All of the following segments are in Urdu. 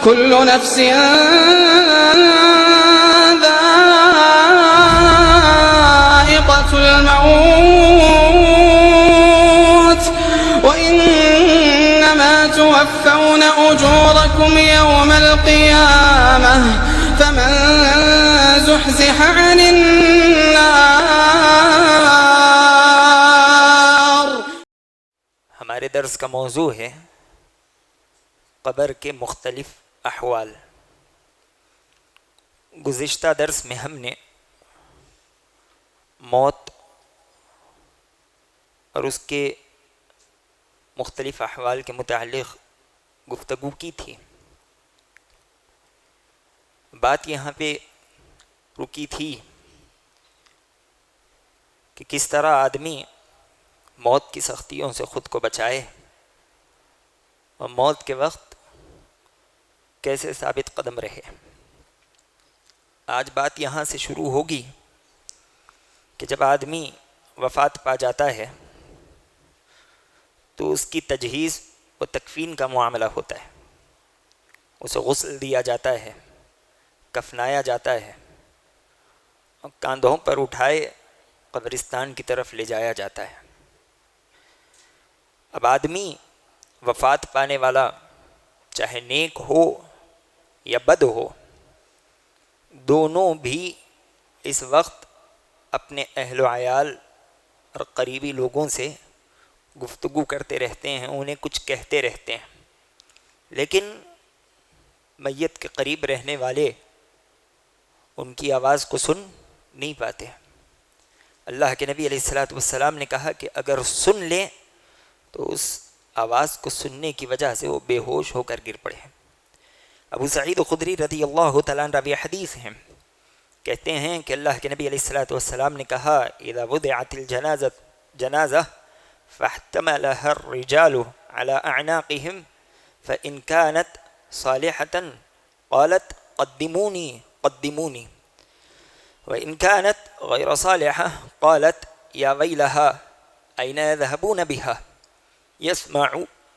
كل نفس ذائقة الموت وإنما توفون أجوركم يوم القيامة فمن زحزح عن النار. ہمارے درس کا موضوع ہے قبر کے مختلف احوال. گزشتہ درس میں ہم نے موت اور اس کے مختلف احوال کے متعلق گفتگو کی تھی. بات یہاں پہ رکی تھی کہ کس طرح آدمی موت کی سختیوں سے خود کو بچائے اور موت کے وقت کیسے ثابت قدم رہے. آج بات یہاں سے شروع ہوگی کہ جب آدمی وفات پا جاتا ہے تو اس کی تجہیز و تکفین کا معاملہ ہوتا ہے. اسے غسل دیا جاتا ہے، کفنایا جاتا ہے اور کاندھوں پر اٹھائے قبرستان کی طرف لے جایا جاتا ہے. اب آدمی وفات پانے والا چاہے نیک ہو یا بد ہو، دونوں بھی اس وقت اپنے اہل و عیال اور قریبی لوگوں سے گفتگو کرتے رہتے ہیں، انہیں کچھ کہتے رہتے ہیں، لیکن میت کے قریب رہنے والے ان کی آواز کو سن نہیں پاتے. اللہ کے نبی علیہ الصلوۃ والسلام نے کہا کہ اگر سن لیں تو اس آواز کو سننے کی وجہ سے وہ بے ہوش ہو کر گر پڑے. ابو سعید خدری رضی اللہ تعالیٰ عنہ راوی حدیث ہیں، کہتے ہیں کہ اللہ کے نبی علیہ الصلوۃ والسلام نے کہا اذا وضعت الجنازہ فاحتملها الرجال على اعناقهم فان كانت صالحة قالت قدموني قدموني وان كانت غير صالحة قالت يا ويلها اين يذهبون بها يسمع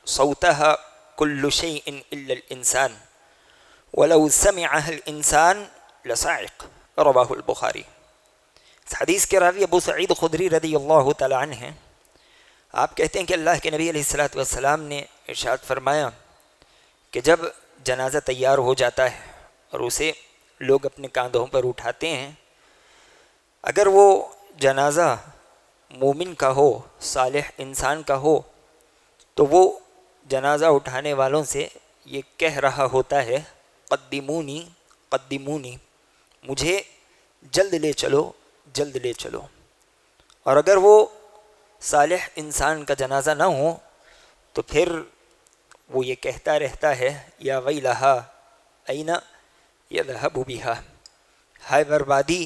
صوتها كل شيء الا الانسان ولو سمعها الانسان لصعق. رواہ البخاری. اس حدیث کے راوی ابو سعید خدری رضی اللہ تعالی عنہ ہیں. آپ کہتے ہیں کہ اللہ کے نبی علیہ الصلوۃ والسلام نے ارشاد فرمایا کہ جب جنازہ تیار ہو جاتا ہے اور اسے لوگ اپنے کاندھوں پر اٹھاتے ہیں، اگر وہ جنازہ مومن کا ہو، صالح انسان کا ہو، تو وہ جنازہ اٹھانے والوں سے یہ کہہ رہا ہوتا ہے قدمونی قدمونی، مجھے جلد لے چلو جلد لے چلو. اور اگر وہ صالح انسان کا جنازہ نہ ہو تو پھر وہ یہ کہتا رہتا ہے یا ویلہا این یذہب بہا، ہائے بربادی،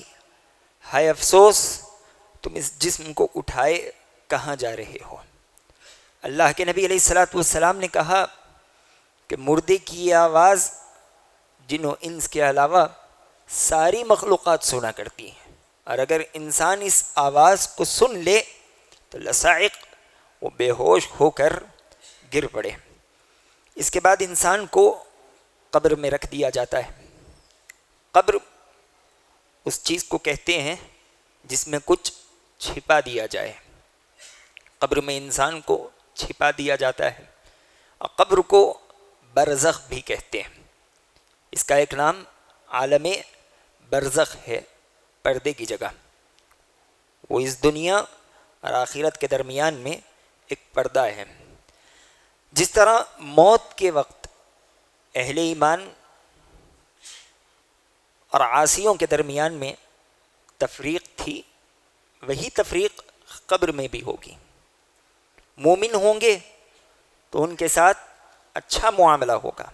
ہائے افسوس، تم اس جسم کو اٹھائے کہاں جا رہے ہو. اللہ کے نبی علیہ الصلوۃ والسلام نے کہا کہ مردے کی یہ آواز جن و انس کے علاوہ ساری مخلوقات سنا کرتی ہیں، اور اگر انسان اس آواز کو سن لے تو لصائق، وہ بے ہوش ہو کر گر پڑے. اس کے بعد انسان کو قبر میں رکھ دیا جاتا ہے. قبر اس چیز کو کہتے ہیں جس میں کچھ چھپا دیا جائے. قبر میں انسان کو چھپا دیا جاتا ہے. اور قبر کو برزخ بھی کہتے ہیں. اس کا ایک نام عالم برزخ ہے، پردے کی جگہ. وہ اس دنیا اور آخرت کے درمیان میں ایک پردہ ہے. جس طرح موت کے وقت اہل ایمان اور عاصیوں کے درمیان میں تفریق تھی، وہی تفریق قبر میں بھی ہوگی. مومن ہوں گے تو ان کے ساتھ اچھا معاملہ ہوگا،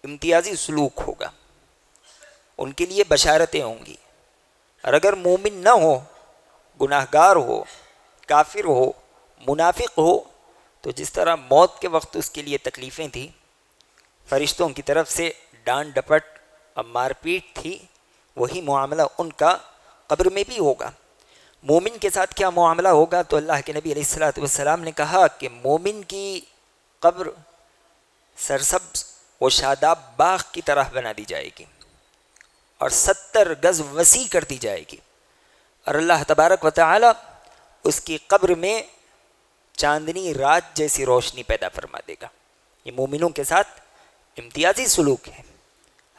امتیازی سلوک ہوگا، ان کے لیے بشارتیں ہوں گی. اور اگر مومن نہ ہو، گناہ گار ہو، کافر ہو، منافق ہو، تو جس طرح موت کے وقت اس کے لیے تکلیفیں تھیں، فرشتوں کی طرف سے ڈانٹ ڈپٹ اور مار پیٹ تھی، وہی معاملہ ان کا قبر میں بھی ہوگا. مومن کے ساتھ کیا معاملہ ہوگا؟ تو اللہ کے نبی علیہ الصلوۃ والسلام نے کہا کہ مومن کی قبر سرسبز وہ شاداب باغ کی طرح بنا دی جائے گی اور 70 گز وسیع کر دی جائے گی، اور اللہ تبارک و تعالی اس کی قبر میں چاندنی رات جیسی روشنی پیدا فرما دے گا۔ یہ مومنوں کے ساتھ امتیازی سلوک ہے۔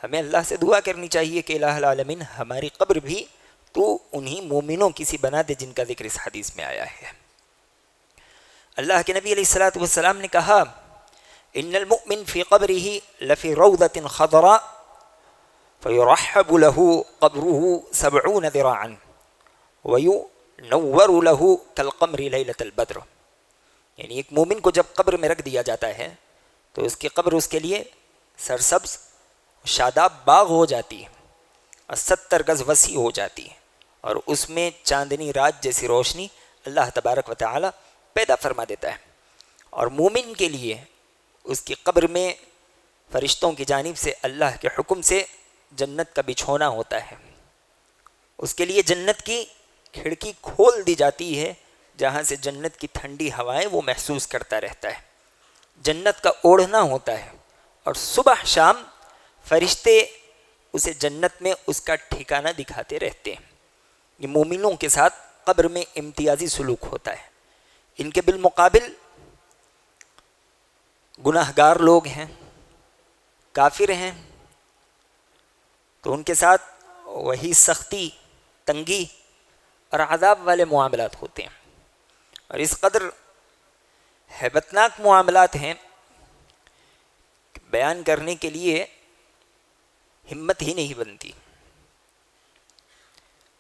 ہمیں اللہ سے دعا کرنی چاہیے کہ الہ العالمین ہماری قبر بھی تو انہی مومنوں کی سی بنا دے جن کا ذکر اس حدیث میں آیا ہے۔ اللہ کے نبی علیہ الصلوۃ والسلام نے کہا ان المؤمن فی قبرہ لفی روضۃ خضراء فیرحب له قبره 70 ذراعا وینور له کالقمر لیلۃ البدر، یعنی ایک مومن کو جب قبر میں رکھ دیا جاتا ہے تو اس کی قبر اس کے لیے سرسبز شاداب باغ ہو جاتی ہے اور 70 گز وسیع ہو جاتی ہے، اور اس میں چاندنی رات جیسی روشنی اللہ تبارک و تعالی پیدا فرما دیتا ہے۔ اور مومن کے لیے اس کی قبر میں فرشتوں کی جانب سے اللہ کے حکم سے جنت کا بچھونا ہوتا ہے، اس کے لیے جنت کی کھڑکی کھول دی جاتی ہے جہاں سے جنت کی ٹھنڈی ہوائیں وہ محسوس کرتا رہتا ہے، جنت کا اوڑھنا ہوتا ہے، اور صبح شام فرشتے اسے جنت میں اس کا ٹھکانہ دکھاتے رہتے ہیں۔ یہ مومنوں کے ساتھ قبر میں امتیازی سلوک ہوتا ہے۔ ان کے بالمقابل گناہ گار لوگ ہیں، کافر ہیں، تو ان کے ساتھ وہی سختی، تنگی اور عذاب والے معاملات ہوتے ہیں، اور اس قدر ہیبتناک معاملات ہیں کہ بیان کرنے کے لیے ہمت ہی نہیں بنتی۔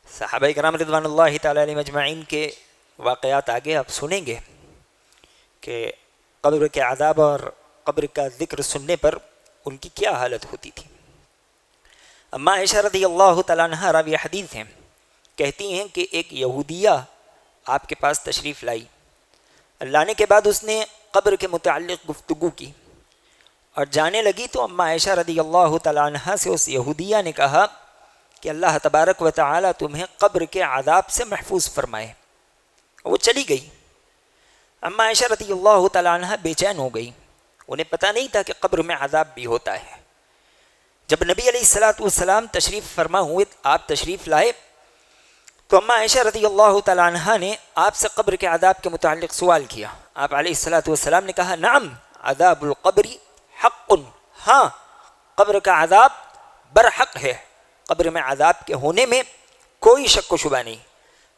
صحابہ کرام رضوان اللہ تعالی علیہ مجمعین کے واقعات آگے آپ سنیں گے کہ قبر کے عذاب اور قبر کا ذکر سننے پر ان کی کیا حالت ہوتی تھی۔ اما عائشہ رضی اللہ تعالیٰ عنہ راوی حدیث ہیں، کہتی ہیں کہ ایک یہودیہ آپ کے پاس تشریف لائی، لانے کے بعد اس نے قبر کے متعلق گفتگو کی اور جانے لگی تو اما عائشہ رضی اللہ تعالیٰ عنہ سے اس یہودیہ نے کہا کہ اللہ تبارک و تعالی تمہیں قبر کے عذاب سے محفوظ فرمائے۔ وہ چلی گئی۔ اما عائشہ رضی اللہ تعالیٰ عنہ بے چین ہو گئی، انہیں پتہ نہیں تھا کہ قبر میں عذاب بھی ہوتا ہے۔ جب نبی علیہ الصلوۃ والسلام تشریف فرما ہوئے، آپ تشریف لائے، تو اما عائشہ رضی اللہ تعالیٰ عنہ نے آپ سے قبر کے عذاب کے متعلق سوال کیا۔ آپ علیہ الصلوۃ والسلام نے کہا نعم عذاب القبر حق، ہاں قبر کا عذاب برحق ہے، قبر میں عذاب کے ہونے میں کوئی شک و شبہ نہیں۔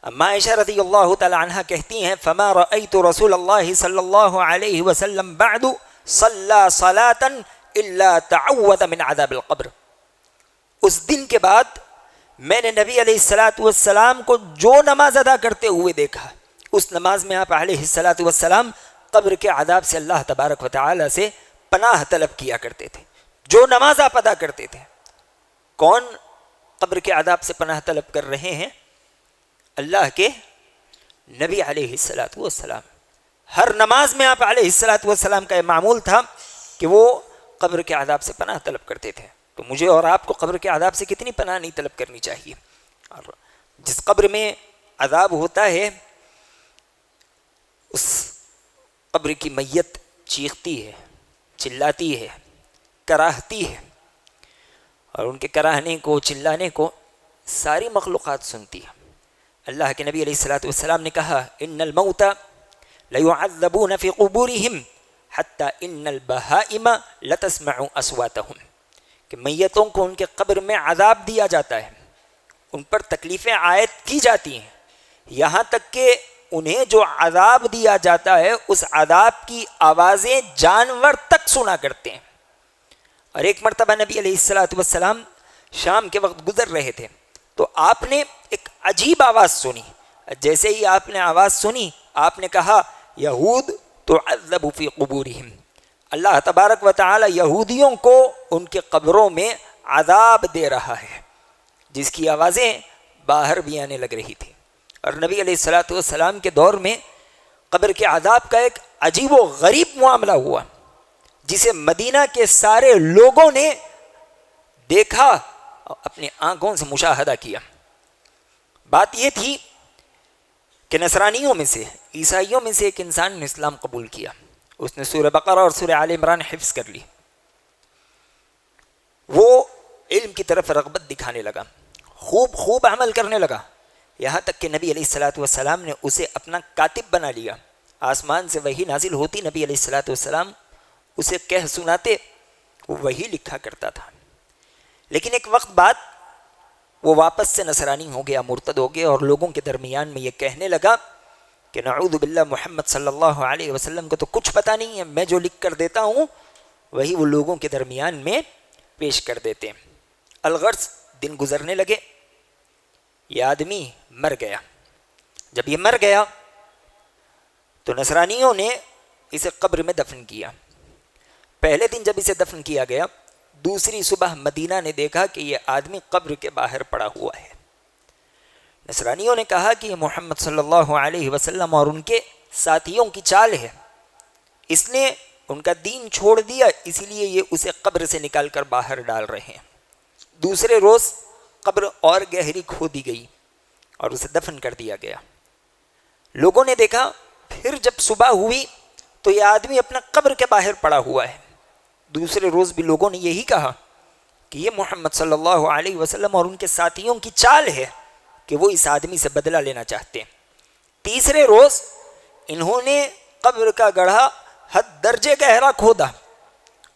اما عائشہ رضی اللہ تعالی عنہ کہتی ہیں فما رأیت رسول اللہ صلی اللہ علیہ وسلم بعد صلی صلاۃ الا تعوذ من عذاب القبر، اس دن کے بعد میں نے نبی علیہ الصلوۃ والسلام کو جو نماز ادا کرتے ہوئے دیکھا، اس نماز میں آپ علیہ الصلوۃ والسلام قبر کے عذاب سے اللہ تبارک و تعالی سے پناہ طلب کیا کرتے تھے۔ جو نماز آپ ادا کرتے تھے، کون قبر کے عذاب سے پناہ طلب کر رہے ہیں؟ اللہ کے نبی علیہ الصلوۃ والسلام۔ ہر نماز میں آپ علیہ الصلوۃ والسلام کا یہ معمول تھا کہ وہ قبر کے عذاب سے پناہ طلب کرتے تھے، تو مجھے اور آپ کو قبر کے عذاب سے کتنی پناہ نہیں طلب کرنی چاہیے۔ اور جس قبر میں عذاب ہوتا ہے اس قبر کی میت چیختی ہے، چلاتی ہے، کراہتی ہے، اور ان کے کراہنے کو، چلانے کو ساری مخلوقات سنتی ہے۔ اللہ کے نبی علیہ الصلوۃ والسلام نے کہا ان الموت لیعذبون فی قبورہم حتی ان البہائم لتسمع اصواتہم، کہ میتوں کو ان کے قبر میں عذاب دیا جاتا ہے، ان پر تکلیفیں عائد کی جاتی ہیں، یہاں تک کہ انہیں جو عذاب دیا جاتا ہے اس عذاب کی آوازیں جانور تک سنا کرتے ہیں۔ اور ایک مرتبہ نبی علیہ الصلوۃ والسلام شام کے وقت گزر رہے تھے تو آپ نے ایک عجیب آواز سنی۔ جیسے ہی آپ نے آواز سنی آپ نے کہا یہود تعذب فی قبورہم، اللہ تبارک و تعالی یہودیوں کو ان کے قبروں میں عذاب دے رہا ہے، جس کی آوازیں باہر بھی آنے لگ رہی تھی۔ اور نبی علیہ الصلوۃ والسلام کے دور میں قبر کے عذاب کا ایک عجیب و غریب معاملہ ہوا جسے مدینہ کے سارے لوگوں نے دیکھا اور اپنی آنکھوں سے مشاہدہ کیا۔ بات یہ تھی کہ نصرانیوں میں سے، عیسائیوں میں سے ایک انسان نے اسلام قبول کیا، اس نے سورہ بقرہ اور سورہ آل عمران حفظ کر لی، علم کی طرف رغبت دکھانے لگا، خوب عمل کرنے لگا، یہاں تک کہ نبی علیہ الصلوۃ والسلام نے اسے اپنا کاتب بنا لیا۔ آسمان سے وحی نازل ہوتی، نبی علیہ الصلوۃ والسلام اسے کہہ سناتے، وہ وہی لکھا کرتا تھا۔ لیکن ایک وقت بعد وہ واپس سے نصرانی ہو گیا، مرتد ہو گیا، اور لوگوں کے درمیان میں یہ کہنے لگا کہ نعوذ باللہ محمد صلی اللہ علیہ وسلم کو تو کچھ پتہ نہیں ہے، میں جو لکھ کر دیتا ہوں وہی وہ لوگوں کے درمیان میں پیش کر دیتے ہیں۔ الغرض دن گزرنے لگے، یہ آدمی مر گیا۔ جب یہ مر گیا تو نصرانیوں نے اسے قبر میں دفن کیا۔ پہلے دن جب اسے دفن کیا گیا، دوسری صبح مدینہ نے دیکھا کہ یہ آدمی قبر کے باہر پڑا ہوا ہے۔ نصرانیوں نے کہا کہ یہ محمد صلی اللہ علیہ وسلم اور ان کے ساتھیوں کی چال ہے، اس نے ان کا دین چھوڑ دیا، اسی لیے یہ اسے قبر سے نکال کر باہر ڈال رہے ہیں۔ دوسرے روز قبر اور گہری کھودی گئی اور اسے دفن کر دیا گیا۔ لوگوں نے دیکھا، پھر جب صبح ہوئی تو یہ آدمی اپنا قبر کے باہر پڑا ہوا ہے۔ دوسرے روز بھی لوگوں نے یہی کہا کہ یہ محمد صلی اللہ علیہ وسلم اور ان کے ساتھیوں کی چال ہے کہ وہ اس آدمی سے بدلہ لینا چاہتے ہیں۔ تیسرے روز انہوں نے قبر کا گڑھا حد درجے گہرا کھودا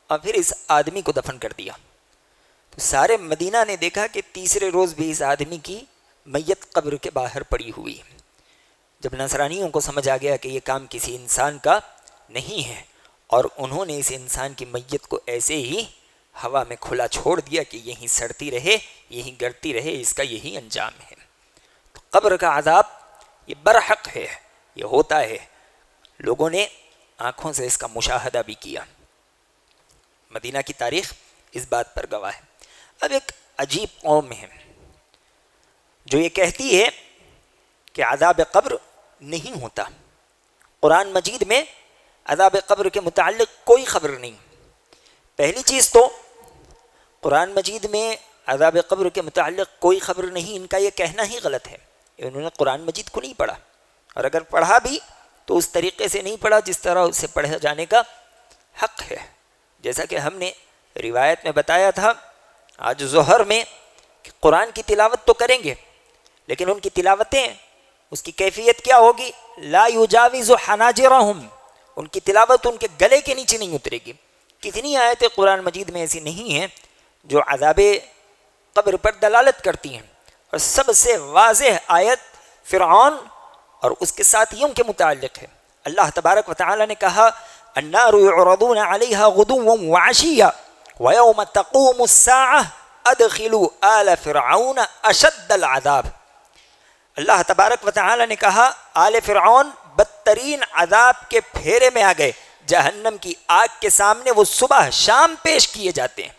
اور پھر اس آدمی کو دفن کر دیا۔ تو سارے مدینہ نے دیکھا کہ تیسرے روز بھی اس آدمی کی میت قبر کے باہر پڑی ہوئی۔ جب نصرانیوں کو سمجھ آ گیا کہ یہ کام کسی انسان کا نہیں ہے، اور انہوں نے اس انسان کی میت کو ایسے ہی ہوا میں کھلا چھوڑ دیا کہ یہیں سڑتی رہے، یہیں گرتی رہے، اس کا یہی انجام ہے۔ تو قبر کا عذاب یہ برحق ہے، یہ ہوتا ہے، لوگوں نے آنکھوں سے اس کا مشاہدہ بھی کیا۔ مدینہ کی تاریخ اس بات پر گواہ ہے۔ اب ایک عجیب قوم ہے جو یہ کہتی ہے کہ عذاب قبر نہیں ہوتا۔ قرآن مجید میں عذاب قبر کے متعلق کوئی خبر نہیں۔ پہلی چیز تو قرآن مجید میں عذاب قبر کے متعلق کوئی خبر نہیں، ان کا یہ کہنا ہی غلط ہے۔ انہوں نے قرآن مجید کو نہیں پڑھا، اور اگر پڑھا بھی تو اس طریقے سے نہیں پڑھا جس طرح اسے پڑھے جانے کا حق ہے۔ جیسا کہ ہم نے روایت میں بتایا تھا آج ظہر میں کہ قرآن کی تلاوت تو کریں گے، لیکن ان کی تلاوتیں، اس کی کیفیت کیا ہوگی؟ لا یجاوز حناجرہم، ان کی تلاوت ان کے گلے کے نیچے نہیں اترے گی۔ کتنی آیتیں قرآن مجید میں ایسی نہیں ہیں جو عذاب قبر پر دلالت کرتی ہیں، اور سب سے واضح آیت فرعون اور اس کے ساتھیوں کے متعلق ہے۔ اللہ تبارک و تعالی نے کہا النار يعرضون عليها غدوا وعشيا ويوم تقوم الساعة ادخلوا آل فرعون اشد العذاب۔ اللہ تبارک و تعالی نے کہا آل فرعون بدترین عذاب کے پھیرے میں آ گئے، جہنم کی آگ کے سامنے وہ صبح شام پیش کیے جاتے ہیں،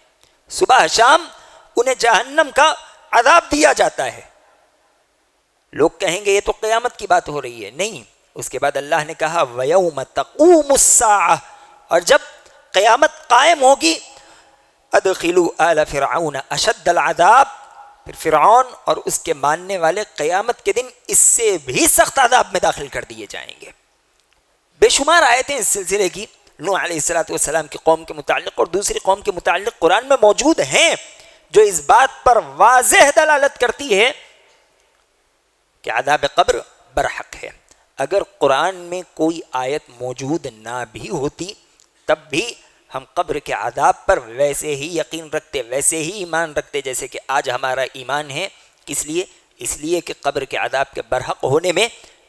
صبح شام انہیں جہنم کا عذاب دیا جاتا ہے۔ لوگ کہیں گے یہ تو قیامت کی بات ہو رہی ہے، نہیں۔ اس کے بعد اللہ نے کہا وَيَوْمَ تَقُومُ السَّاعَةُ، اور جب قیامت قائم ہوگی أَدْخِلُوا آلَ فِرْعَوْنَ أَشَدَّ الْعَذَابِ، پھر فرعون اور اس کے ماننے والے قیامت کے دن اس سے بھی سخت عذاب میں داخل کر دیے جائیں گے۔ بے شمار آیتیں اس سلسلے کی نوح علیہ السلام کی قوم کے متعلق اور دوسری قوم کے متعلق قرآن میں موجود ہیں جو اس بات پر واضح دلالت کرتی ہے کہ عذاب قبر برحق ہے۔ اگر قرآن میں کوئی آیت موجود نہ بھی ہوتی تب بھی ہم قبر کے عذاب پر ویسے ہی یقین رکھتے، ویسے ہی ایمان رکھتے جیسے کہ آج ہمارا ایمان ہے۔ کس لیے؟ اس لیے کہ قبر کے عذاب کے برحق ہونے میں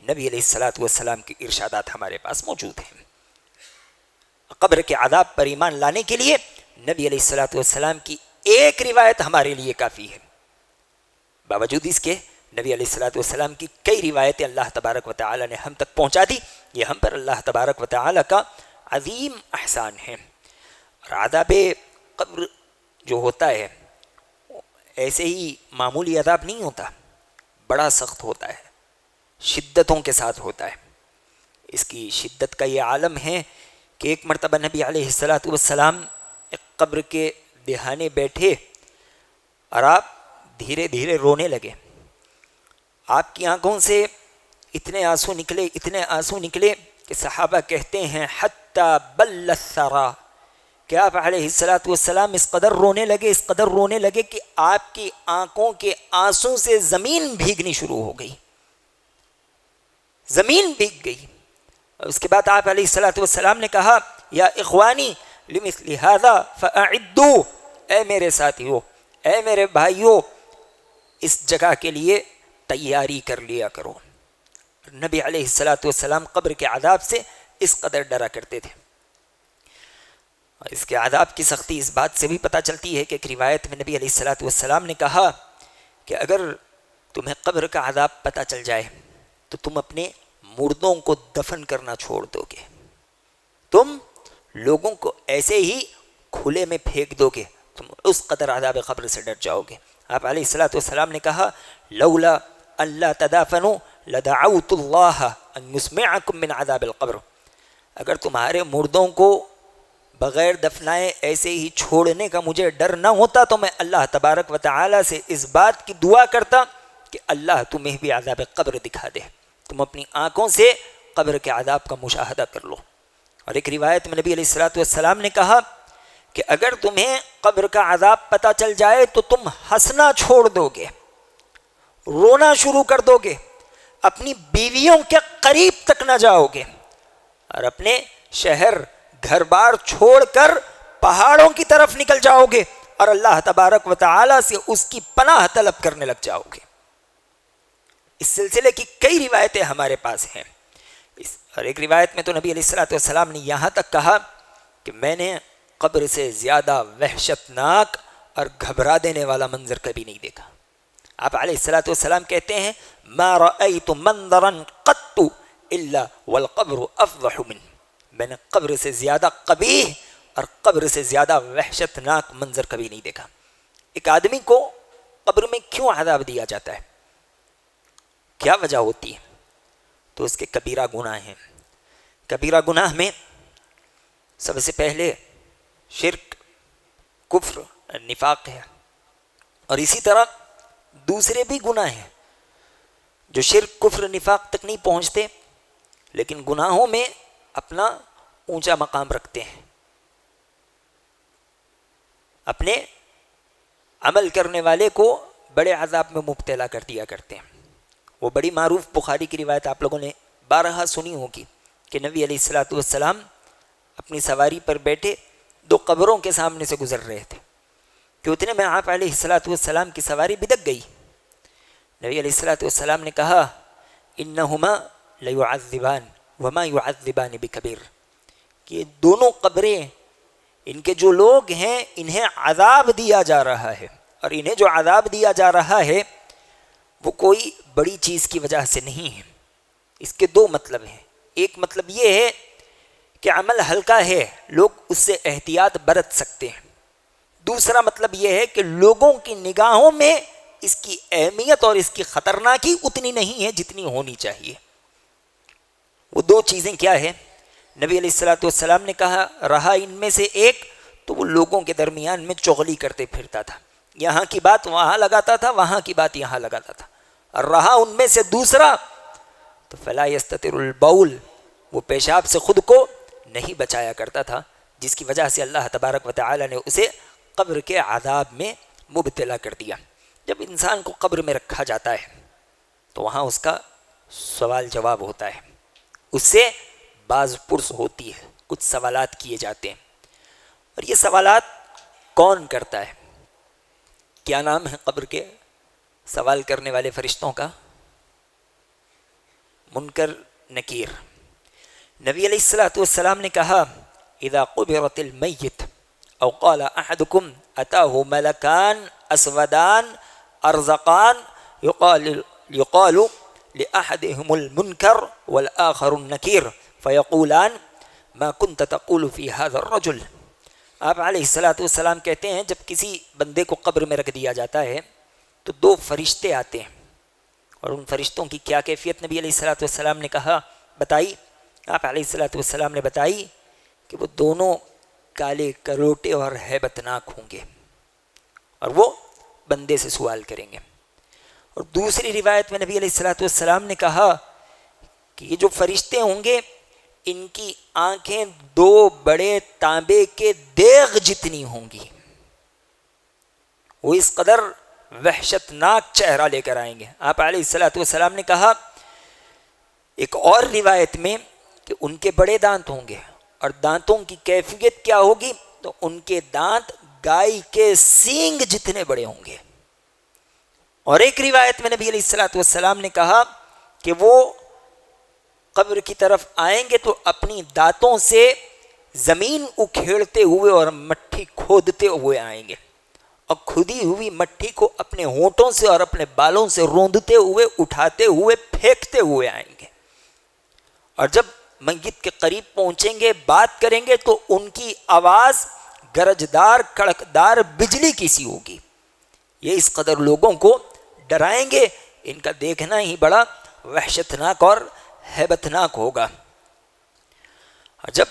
نبی علیہ السلام کے ارشادات ہمارے پاس موجود ہیں۔ قبر کے عذاب پر ایمان لانے کے لیے نبی علیہ السلام کی ایک روایت ہمارے لیے کافی ہے۔ باوجود اس کے نبی علیہ السلام کی کئی روایتیں اللہ تبارک و تعالی نے ہم تک پہنچا دی، یہ ہم پر اللہ تبارک و تعالی کا عظیم احسان ہے۔ اور عذاب قبر جو ہوتا ہے ایسے ہی معمولی عذاب نہیں ہوتا، بڑا سخت ہوتا ہے، شدتوں کے ساتھ ہوتا ہے۔ اس کی شدت کا یہ عالم ہے کہ ایک مرتبہ نبی علیہ السلام ایک قبر کے دہانے بیٹھے اور آپ دھیرے دھیرے رونے لگے۔ آپ کی آنکھوں سے اتنے آنسو نکلے کہ صحابہ کہتے ہیں حتی بل الثری، کہ آپ علیہ الصلاۃ والسلام اس قدر رونے لگے کہ آپ کی آنکھوں کے آنسوں سے زمین بھیگنی شروع ہو گئی، زمین بھیگ گئی۔ اور اس کے بعد آپ علیہ الصلاۃ والسلام نے کہا یا اخوانی لمثل ھذا فاعدوا، اے میرے ساتھیو، اے میرے بھائیو، اس جگہ کے لیے تیاری کر لیا کرو۔ نبی علیہ الصلاۃ والسلام قبر کے عذاب سے اس قدر ڈرا کرتے تھے۔ اور اس کے عذاب کی سختی اس بات سے بھی پتہ چلتی ہے کہ ایک روایت میں نبی علیہ الصلاۃ والسلام نے کہا کہ اگر تمہیں قبر کا عذاب پتہ چل جائے تو تم اپنے مردوں کو دفن کرنا چھوڑ دو گے، تم لوگوں کو ایسے ہی کھلے میں پھینک دو گے، تم اس قدر عذاب قبر سے ڈر جاؤ گے۔ آپ علیہ الصلاۃ والسلام نے کہا لولا اللہ تدافنوا لدعوت اللہ ان یسمعکم من عذاب القبر، اگر تمہارے مردوں کو بغیر دفنائے ایسے ہی چھوڑنے کا مجھے ڈر نہ ہوتا تو میں اللہ تبارک و تعالی سے اس بات کی دعا کرتا کہ اللہ تمہیں بھی عذاب قبر دکھا دے، تم اپنی آنکھوں سے قبر کے عذاب کا مشاہدہ کر لو۔ اور ایک روایت میں نبی علیہ الصلاۃ والسلام نے کہا کہ اگر تمہیں قبر کا عذاب پتہ چل جائے تو تم ہنسنا چھوڑ دو گے، رونا شروع کر دو گے، اپنی بیویوں کے قریب تک نہ جاؤ گے، اور اپنے شہر گھر بار چھوڑ کر پہاڑوں کی طرف نکل جاؤ گے اور اللہ تبارک و تعالی سے اس کی پناہ طلب کرنے لگ جاؤ گے۔ اس سلسلے کی کئی روایتیں ہمارے پاس ہیں، اور ایک روایت میں تو نبی علیہ الصلاۃ والسلام نے یہاں تک کہا کہ میں نے قبر سے زیادہ وحشتناک اور گھبرا دینے والا منظر کبھی نہیں دیکھا۔ آپ علیہ الصلاۃ والسلام کہتے ہیں ما رأیت منظرا قط الا والقبر افضح منه، میں نے قبر سے زیادہ قبیح اور قبر سے زیادہ وحشتناک منظر کبھی نہیں دیکھا۔ ایک آدمی کو قبر میں کیوں عذاب دیا جاتا ہے، کیا وجہ ہوتی ہے؟ تو اس کے کبیرہ گناہ ہیں۔ کبیرہ گناہ میں سب سے پہلے شرک، کفر، نفاق ہے، اور اسی طرح دوسرے بھی گناہ ہیں جو شرک، کفر، نفاق تک نہیں پہنچتے لیکن گناہوں میں اپنا اونچا مقام رکھتے ہیں، اپنے عمل کرنے والے کو بڑے عذاب میں مبتلا کر دیا کرتے ہیں۔ وہ بڑی معروف بخاری کی روایت آپ لوگوں نے بارہا سنی ہوگی کہ نبی علیہ الصلاۃ والسلام اپنی سواری پر بیٹھے دو قبروں کے سامنے سے گزر رہے تھے کہ اتنے میں آپ علیہ الصلاۃ والسلام کی سواری بدک گئی۔ نبی علیہ الصلاۃ والسلام نے کہا انہما لیعذبان وما یعذبان بکبیر، کہ دونوں قبریں، ان کے جو لوگ ہیں انہیں عذاب دیا جا رہا ہے، اور انہیں جو عذاب دیا جا رہا ہے وہ کوئی بڑی چیز کی وجہ سے نہیں ہے۔ اس کے دو مطلب ہیں، ایک مطلب یہ ہے کہ عمل ہلکا ہے، لوگ اس سے احتیاط برت سکتے ہیں، دوسرا مطلب یہ ہے کہ لوگوں کی نگاہوں میں اس کی اہمیت اور اس کی خطرناکی اتنی نہیں ہے جتنی ہونی چاہیے۔ وہ دو چیزیں کیا ہیں؟ نبی علیہ الصلاۃ والسلام نے کہا رہا ان میں سے ایک تو وہ لوگوں کے درمیان میں چغلی کرتے پھرتا تھا، یہاں کی بات وہاں لگاتا تھا، وہاں کی بات یہاں لگاتا تھا، اور رہا ان میں سے دوسرا تو فلا یستتر البول، وہ پیشاب سے خود کو نہیں بچایا کرتا تھا، جس کی وجہ سے اللہ تبارک و تعالی نے اسے قبر کے عذاب میں مبتلا کر دیا۔ جب انسان کو قبر میں رکھا جاتا ہے تو وہاں اس کا سوال جواب ہوتا ہے، اس سے باز پرس ہوتی ہے، کچھ سوالات کیے جاتے ہیں، اور یہ سوالات کون کرتا ہے؟ کیا نام ہے قبر کے سوال کرنے والے فرشتوں کا؟ منکر، نکیر۔ نبی علیہ الصلاۃ والسلام نے کہا اذا قبرت المیت او قال احدکم اتاہ ملکان اسودان ارزقان یقال لأحدهم المنکر والآخر النکیر فیقولان ما كنت تقول في هذا الرجل۔ آپ علیہ الصلاۃ والسلام کہتے ہیں جب کسی بندے کو قبر میں رکھ دیا جاتا ہے تو دو فرشتے آتے ہیں، اور ان فرشتوں کی کیا کیفیت نبی علیہ الصلاۃ والسلام نے کہا بتائی؟ آپ علیہ الصلاۃ والسلام نے بتائی کہ وہ دونوں کالے کروٹے اور ہیبت ناک ہوں گے، اور وہ بندے سے سوال کریں گے۔ اور دوسری روایت میں نبی علیہ الصلاۃ والسلام نے کہا کہ یہ جو فرشتے ہوں گے ان کی آنکھیں 2 بڑے تانبے کے دیغ جتنی ہوں گی. وہ اس قدر وحشت ناک چہرہ لے کر آئیں گے. آپ علیہ الصلوۃ والسلام نے کہا ایک اور روایت میں کہ ان کے بڑے دانت ہوں گے، اور دانتوں کی کیفیت کیا ہوگی؟ تو ان کے دانت گائے کے سینگ جتنے بڑے ہوں گے. اور ایک روایت میں نبی علیہ الصلوۃ والسلام نے کہا کہ وہ قبر کی طرف آئیں گے تو اپنی دانتوں سے زمین اکھیڑتے ہوئے اور مٹی کھودتے ہوئے آئیں گے، اور کھدی ہوئی مٹی کو اپنے ہونٹوں سے اور اپنے بالوں سے روندتے ہوئے، اٹھاتے ہوئے، پھینکتے ہوئے آئیں گے. اور جب میت کے قریب پہنچیں گے، بات کریں گے، تو ان کی آواز گرجدار کڑکدار بجلی کی سی ہوگی. یہ اس قدر لوگوں کو ڈرائیں گے. ان کا دیکھنا ہی بڑا وحشتناک اور ہیبتناک ہوگا. اور جب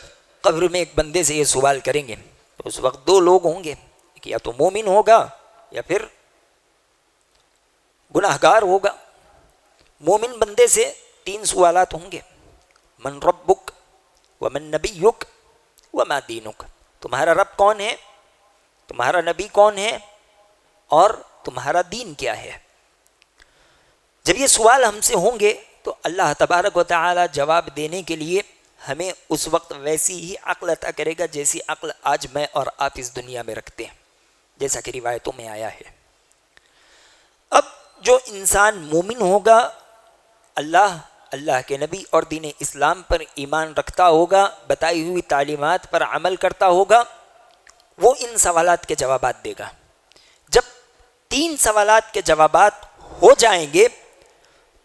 قبر میں ایک بندے سے یہ سوال کریں گے تو اس وقت 2 لوگ ہوں گے، کہ یا تو مومن ہوگا یا پھر گناہ گار ہوگا. مومن بندے سے 3 سوالات ہوں گے: من ربک ومن نبیک وما دینک. تمہارا رب کون ہے، تمہارا نبی کون ہے، اور تمہارا دین کیا ہے. جب یہ سوال ہم سے ہوں گے تو اللہ تبارک و تعالی جواب دینے کے لیے ہمیں اس وقت ویسی ہی عقل عطا کرے گا جیسی عقل آج میں اور آپ اس دنیا میں رکھتے ہیں، جیسا کہ روایتوں میں آیا ہے. اب جو انسان مومن ہوگا، اللہ کے نبی اور دین اسلام پر ایمان رکھتا ہوگا، بتائی ہوئی تعلیمات پر عمل کرتا ہوگا، وہ ان سوالات کے جوابات دے گا. جب 3 سوالات کے جوابات ہو جائیں گے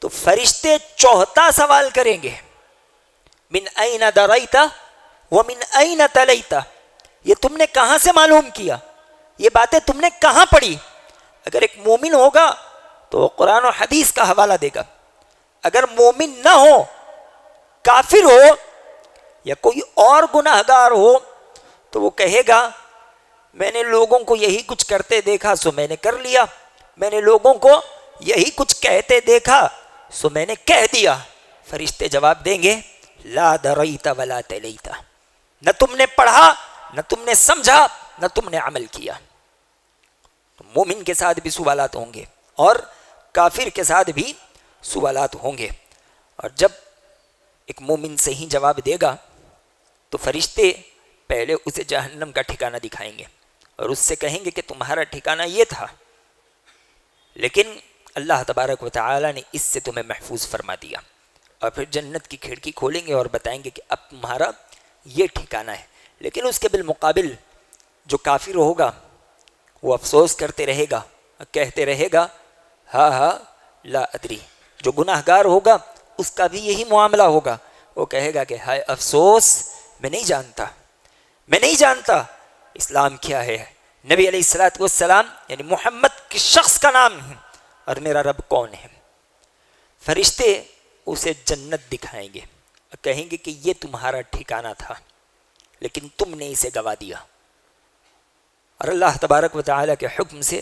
تو فرشتے 4تھا سوال کریں گے: من این دریت ومن این تلیت. یہ تم نے کہاں سے معلوم کیا، یہ باتیں تم نے کہاں پڑھی. اگر ایک مومن ہوگا تو قرآن و حدیث کا حوالہ دے گا. اگر مومن نہ ہو، کافر ہو یا کوئی اور گناہ گار ہو، تو وہ کہے گا میں نے لوگوں کو یہی کچھ کرتے دیکھا سو میں نے کر لیا، میں نے لوگوں کو یہی کچھ کہتے دیکھا سو میں نے کہہ دیا. فرشتے جواب دیں گے لا دریت ولا تلیت. نہ تم نے پڑھا، نہ تم نے سمجھا، نہ تم نے عمل کیا. تو مومن کے ساتھ بھی سوالات ہوں گے اور کافر کے ساتھ بھی سوالات ہوں گے. اور جب ایک مومن صحیح جواب دے گا تو فرشتے پہلے اسے جہنم کا ٹھکانہ دکھائیں گے اور اس سے کہیں گے کہ تمہارا ٹھکانہ یہ تھا، لیکن اللہ تبارک و تعالی نے اس سے تمہیں محفوظ فرما دیا. اور پھر جنت کی کھڑکی کھولیں گے اور بتائیں گے کہ اب تمہارا یہ ٹھکانہ ہے. لیکن اس کے بالمقابل جو کافر ہوگا وہ افسوس کرتے رہے گا، کہتے رہے گا ہاں ہاں لا ادری. جو گناہ گار ہوگا اس کا بھی یہی معاملہ ہوگا. وہ کہے گا کہ ہائے افسوس، میں نہیں جانتا اسلام کیا ہے، نبی علیہ الصلوۃ والسلام یعنی محمد کے شخص کا نام ہے، اور میرا رب کون ہے. فرشتے اسے جنت دکھائیں گے اور کہیں گے کہ یہ تمہارا ٹھکانہ تھا لیکن تم نے اسے گوا دیا. اور اللہ تبارک و تعالیٰ کے حکم سے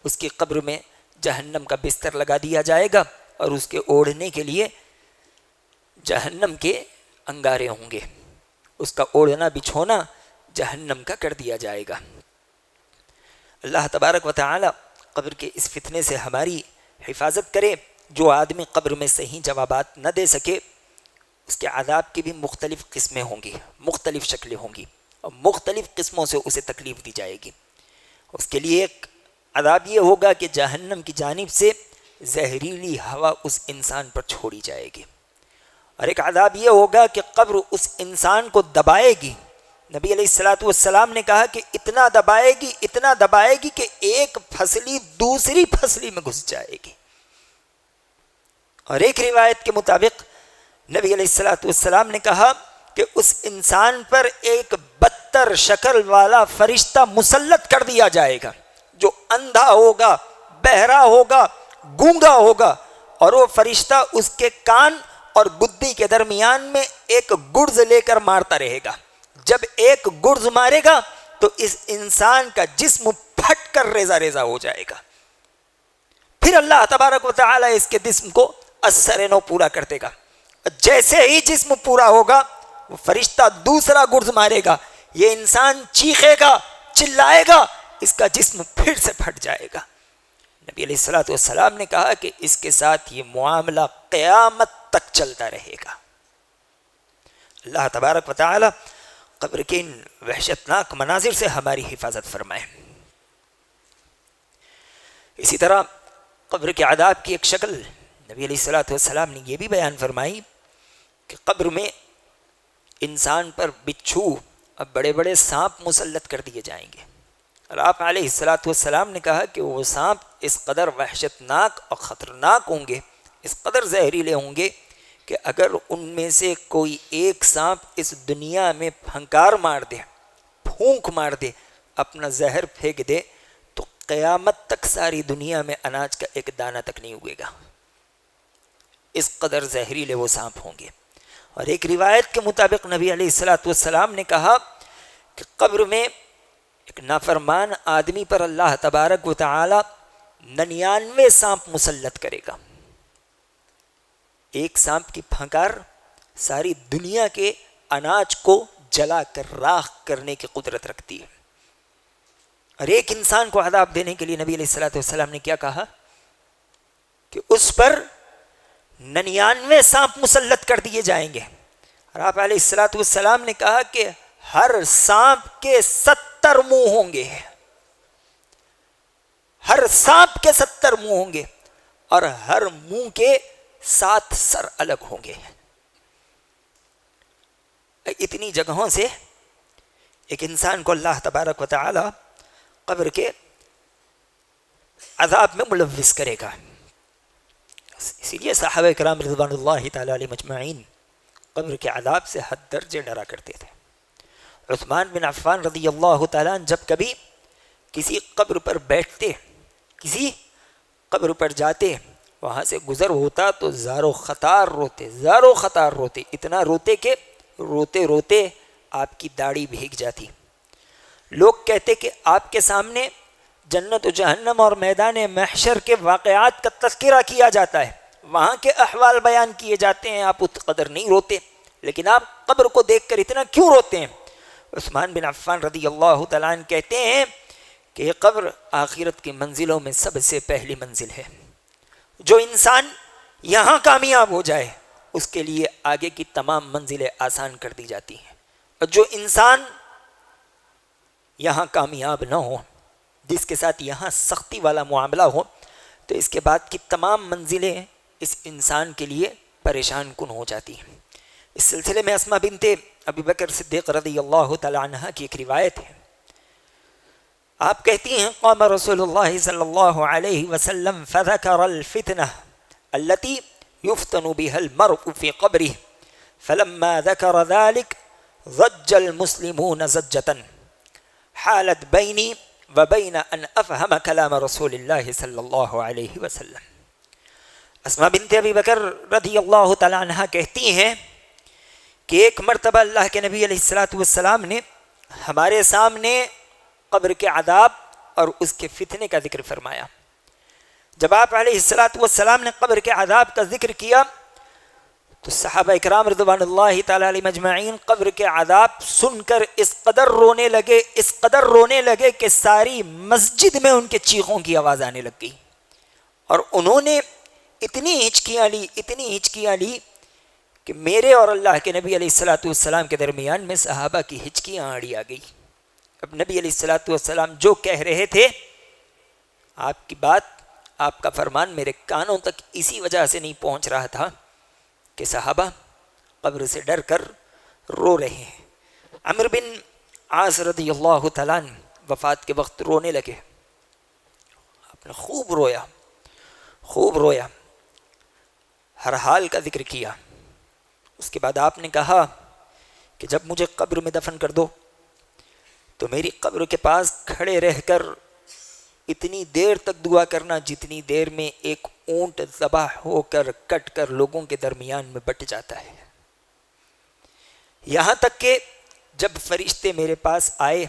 اس کی قبر میں جہنم کا بستر لگا دیا جائے گا اور اس کے اوڑھنے کے لیے جہنم کے انگارے ہوں گے. اس کا اوڑھنا بچھونا جہنم کا کر دیا جائے گا. اللہ تبارک و تعالی قبر کے اس فتنے سے ہماری حفاظت کرے. جو آدمی قبر میں صحیح جوابات نہ دے سکے اس کے عذاب کی بھی مختلف قسمیں ہوں گی، مختلف شکلیں ہوں گی، اور مختلف قسموں سے اسے تکلیف دی جائے گی. اس کے لیے ایک عذاب یہ ہوگا کہ جہنم کی جانب سے زہریلی ہوا اس انسان پر چھوڑی جائے گی، اور ایک عذاب یہ ہوگا کہ قبر اس انسان کو دبائے گی. نبی علیہ الصلوۃ والسلام نے کہا کہ اتنا دبائے گی کہ ایک پھسلی دوسری پھسلی میں گھس جائے گی. اور ایک روایت کے مطابق نبی علیہ الصلوۃ والسلام نے کہا کہ اس انسان پر ایک بدتر شکل والا فرشتہ مسلط کر دیا جائے گا جو اندھا ہوگا، بہرا ہوگا، گونگا ہوگا، اور وہ فرشتہ اس کے کان اور گدی کے درمیان میں ایک گرز لے کر مارتا رہے گا. جب ایک گرز مارے گا تو اس انسان کا جسم پھٹ کر ریزہ ریزہ ہو جائے گا. پھر اللہ تبارک و تعالی اس کے جسم کو اثر نو پورا کر دے گا. جیسے ہی جسم پورا ہوگا وہ فرشتہ دوسرا گرز مارے گا، یہ انسان چیخے گا، چلائے گا، اس کا جسم پھر سے پھٹ جائے گا۔ نبی علیہ الصلوۃ والسلام نے کہا کہ اس کے ساتھ یہ معاملہ قیامت تک چلتا رہے گا۔ اللہ تبارک و تعالی قبر کے ان وحشتناک مناظر سے ہماری حفاظت فرمائے۔ اسی طرح قبر کے عذاب کی ایک شکل نبی علیہ الصلوۃ والسلام نے یہ بھی بیان فرمائی کہ قبر میں انسان پر بچھو اور بڑے بڑے سانپ مسلط کر دیے جائیں گے، اور آپ علیہ الصلوۃ والسلام نے کہا کہ وہ سانپ اس قدر وحشتناک اور خطرناک ہوں گے، اس قدر زہریلے ہوں گے کہ اگر ان میں سے کوئی ایک سانپ اس دنیا میں پھنکار مار دے، پھونک مار دے، اپنا زہر پھینک دے، تو قیامت تک ساری دنیا میں اناج کا ایک دانہ تک نہیں اگے گا، اس قدر زہریلے وہ سانپ ہوں گے۔ اور ایک روایت کے مطابق نبی علیہ الصلوۃ والسلام نے کہا کہ قبر میں ایک نافرمان آدمی پر اللہ تبارک و تعالی 99 سانپ مسلط کرے گا۔ ایک سانپ کی پھنکار ساری دنیا کے اناج کو جلا کر راکھ کرنے کی قدرت رکھتی ہے۔ اور ایک انسان کو عذاب دینے کے لیے نبی علیہ الصلوۃ والسلام نے کیا کہا کہ اس پر 99 سانپ مسلط کر دیے جائیں گے، اور آپ علیہ الصلوۃ والسلام نے کہا کہ ہر سانپ کے 70 منہ ہوں گے، ہر سانپ کے 70 منہ ہوں گے، اور ہر منہ کے 7 سر الگ ہوں گے۔ اتنی جگہوں سے ایک انسان کو اللہ تبارک و تعالی قبر کے عذاب میں ملوث کرے گا۔ اسی لیے صحابہ کرام رضوان اللہ تعالی علیہ مجمعین قبر کے عذاب سے حد درجے ڈرا کرتے تھے۔ عثمان بن عفان رضی اللہ تعالیٰ جب کبھی کسی قبر پر بیٹھتے، کسی قبر پر جاتے، وہاں سے گزر ہوتا تو زار و خطار روتے، اتنا روتے کہ روتے روتے آپ کی داڑھی بھیگ جاتی۔ لوگ کہتے کہ آپ کے سامنے جنت و جہنم اور میدان محشر کے واقعات کا تذکرہ کیا جاتا ہے، وہاں کے احوال بیان کیے جاتے ہیں، آپ اس قدر نہیں روتے، لیکن آپ قبر کو دیکھ کر اتنا کیوں روتے ہیں؟ عثمان بن عفان رضی اللہ تعالیٰ عنہ کہتے ہیں کہ یہ قبر آخرت کی منزلوں میں سب سے پہلی منزل ہے۔ جو انسان یہاں کامیاب ہو جائے اس کے لیے آگے کی تمام منزلیں آسان کر دی جاتی ہیں، اور جو انسان یہاں کامیاب نہ ہو، جس کے ساتھ یہاں سختی والا معاملہ ہو، تو اس کے بعد کی تمام منزلیں اس انسان کے لیے پریشان کن ہو جاتی ہیں۔ اس سلسلے میں اسماء بنت ابی بکر صدیق رضی اللہ تعالی عنہ کی ایک روایت ہے۔ آپ کہتی ہیں قام رسول اللہ صلی اللہ علیہ وسلم فذكر الفتنة التي يفتن بها المرء في قبره فلما ذكر ذلك ضج المسلمون زجة حالت بيني وبين أن أفهم كلام رسول الله صلی اللہ علیہ وسلم۔ اسماء بنت ابی بکر رضی اللہ تعالی عنہ کہتی ہیں کہ ایک مرتبہ اللہ کے نبی علیہ الصلوۃ والسلام نے ہمارے سامنے قبر کے عذاب اور اس کے فتنے کا ذکر فرمایا۔ جب آپ علیہ الصلوۃ والسلام نے قبر کے عذاب کا ذکر کیا تو صحابہ اکرام رضوان اللہ تعالی علیہ مجمعین قبر کے عذاب سن کر اس قدر رونے لگے کہ ساری مسجد میں ان کے چیخوں کی آواز آنے لگ گئی، اور انہوں نے اتنی ہچکیاں لی کہ میرے اور اللہ کے نبی علیہ الصلوۃ والسلام کے درمیان میں صحابہ کی ہچکیاں آڑی آ گئی۔ اب نبی علیہ الصلوۃ والسلام جو کہہ رہے تھے، آپ کی بات، آپ کا فرمان میرے کانوں تک اسی وجہ سے نہیں پہنچ رہا تھا کہ صحابہ قبر سے ڈر کر رو رہے ہیں۔ عمرو بن عاص رضی اللہ تعالیٰ عنہ وفات کے وقت رونے لگے، آپ نے خوب رویا، ہر حال کا ذکر کیا۔ اس کے بعد آپ نے کہا کہ جب مجھے قبر میں دفن کر دو تو میری قبر کے پاس کھڑے رہ کر اتنی دیر تک دعا کرنا جتنی دیر میں ایک اونٹ ذبح ہو کر کٹ کر لوگوں کے درمیان میں بٹ جاتا ہے، یہاں تک کہ جب فرشتے میرے پاس آئے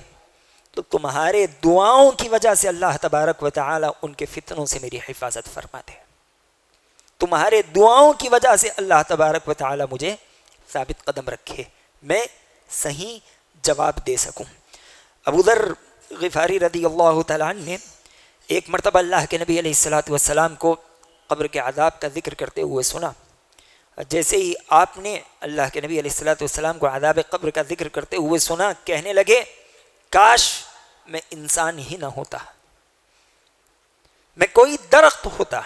تو تمہارے دعاؤں کی وجہ سے اللہ تبارک و تعالی ان کے فتنوں سے میری حفاظت فرماتے، تمہارے دعاؤں کی وجہ سے اللہ تبارک و تعالی مجھے ثابت قدم رکھے، میں صحیح جواب دے سکوں۔ ابو ذر غفاری رضی اللہ تعالیٰ عنہ نے ایک مرتبہ اللہ کے نبی علیہ السلام کو قبر کے عذاب کا ذکر کرتے ہوئے سنا۔ جیسے ہی آپ نے اللہ کے نبی علیہ السلام کو عذاب قبر کا ذکر کرتے ہوئے سنا، کہنے لگے کاش میں انسان ہی نہ ہوتا، میں کوئی درخت ہوتا،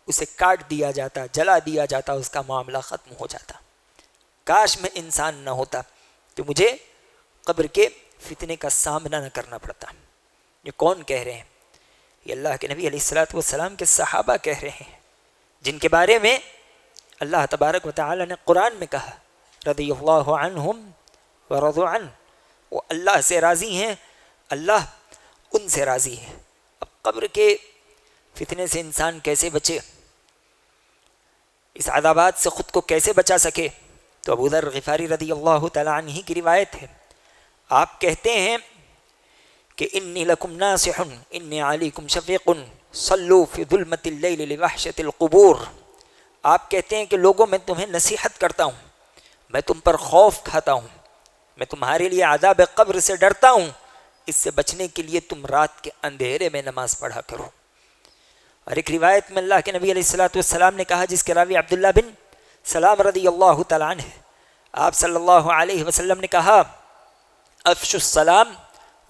اسے کاٹ دیا جاتا، جلا دیا جاتا، اس کا معاملہ ختم ہو جاتا۔ کاش میں انسان نہ ہوتا تو مجھے قبر کے فتنے کا سامنا نہ کرنا پڑتا۔ یہ کون کہہ رہے ہیں؟ یہ اللہ کے نبی علیہ السلام کے صحابہ کہہ رہے ہیں، جن کے بارے میں اللہ تبارک و تعالی نے قرآن میں کہا رضی اللہ عنہم ورضوا عنہ، وہ اللہ سے راضی ہیں، اللہ ان سے راضی ہے۔ اب قبر کے فتنے سے انسان کیسے بچے، اس عذابات سے خود کو کیسے بچا سکے؟ تو ابو ذر غفاری رضی اللہ تعالیٰ عنہ کی روایت ہے، آپ کہتے ہیں کہ انی لکم ناصح انی علیکم شفیق صلوا فی ظلمۃ اللیل لوحشۃ القبور۔ آپ کہتے ہیں کہ لوگوں میں تمہیں نصیحت کرتا ہوں، میں تم پر خوف کھاتا ہوں، میں تمہارے لیے عذاب قبر سے ڈرتا ہوں، اس سے بچنے کے لیے تم رات کے اندھیرے میں نماز پڑھا کرو۔ اور ایک روایت میں اللہ کے نبی علیہ السلام نے کہا، جس کے راوی عبداللہ بن سلام رضی اللہ تعالیٰ عنہ، آپ صلی اللہ علیہ وسلم نے کہا افشوا السلام